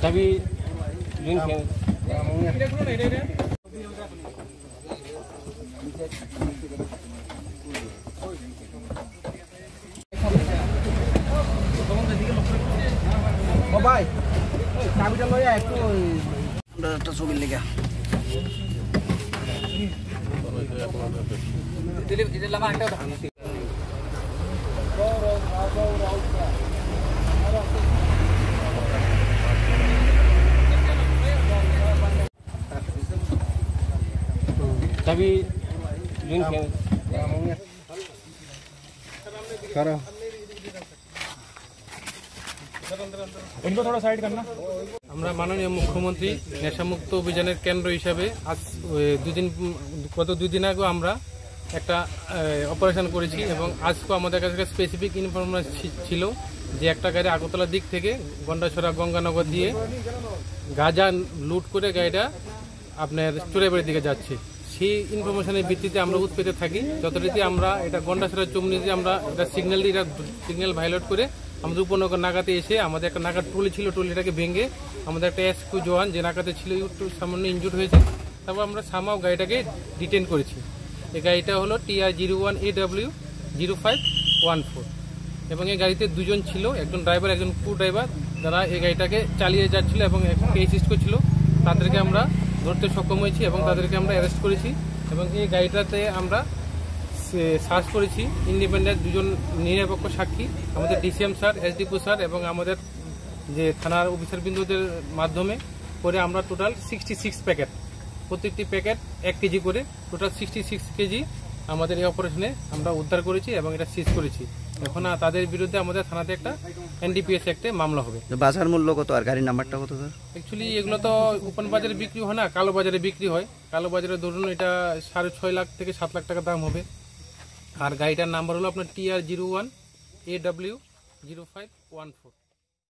Tapi yun oh bhai চাবিটা লইয়া একটু একটা ছবি লেখা দিলে দিলে লামা একটা tapi yun karo इनको थोड़ा साइड करना আমরা মাননীয় মুখ্যমন্ত্রী নেশামুক্ত অভিযানের কেন্দ্র হিসাবে আজ গত দুই দিন আগে আমরা একটা অপারেশন করেছি এবং আজকে আমাদের কাছে স্পেসিফিক ইনফরমেশন ছিল যে একটা গাড়ি আগরতলার দিক থেকে গন্ডাছড়া গঙ্গানগর দিয়ে গাঁজা লুট করে গাড়িটা আপনার চোরাইবাড়ির দিকে যাচ্ছে। সেই ইনফরমেশনের ভিত্তিতে আমরা উৎপেতে থাকি। যথারীতি আমরা এটা গন্ডাছড়া চমনিতে আমরা এটা সিগন্যাল ভায়োলেট করে আমাদের উপনগর নাগাতে এসে আমাদের একটা নাগাদ ট্রলি ছিল, ট্রলিটাকে ভেঙে আমাদের একটা এসকিউ জওয়ান যে নাগাতে ছিল একটু সামান্য ইনজুর্ড হয়েছে, তারপর আমরা সামাও গাড়িটাকে ডিটেন করেছি। এই গাড়িটা হলো TR01AW0514 এবং এই গাড়িতে দুজন ছিল, একজন ড্রাইভার একজন কো ড্রাইভার, যারা এই গাড়িটাকে চালিয়ে যাচ্ছিল এবং অ্যাসিস্ট করছিল। তাদেরকে আমরা ধরতে সক্ষম হয়েছি এবং তাদেরকে আমরা অ্যারেস্ট করেছি এবং এই গাড়িটাতে আমরা সার্চ করেছি ইন্ডিপেন্ডেন্ট দুজন নিরপেক্ষ সাক্ষী, আমাদের ডিসিএম স্যার, এসডিপি স্যার এবং আমাদের যে থানার অফিসারবৃন্দদের মাধ্যমে করে আমরা টোটাল 66 প্যাকেট, প্রত্যেকটি প্যাকেট 1 কেজি করে টোটাল 66 কেজি আমাদের এই অপারেশনে আমরা উদ্ধার করেছি এবং এটা সিজ করেছি। এখন তাদের বিরুদ্ধে আমাদের থানাতে একটা এনডিপিএস অ্যাক্টে মামলা হবে। বাজার মূল্য কত আর গাড়ির নাম্বারটা কত স্যার? অ্যাকচুয়ালি এগুলো তো ওপেন বাজারে বিক্রি হয় না, কালো বাজারে বিক্রি হয়। কালো বাজারে ধরুন এটা 6.5 লাখ থেকে 7 লাখ টাকা দাম হবে। আর গাড়িটার নাম্বার হলো আপনার TR01AW0514।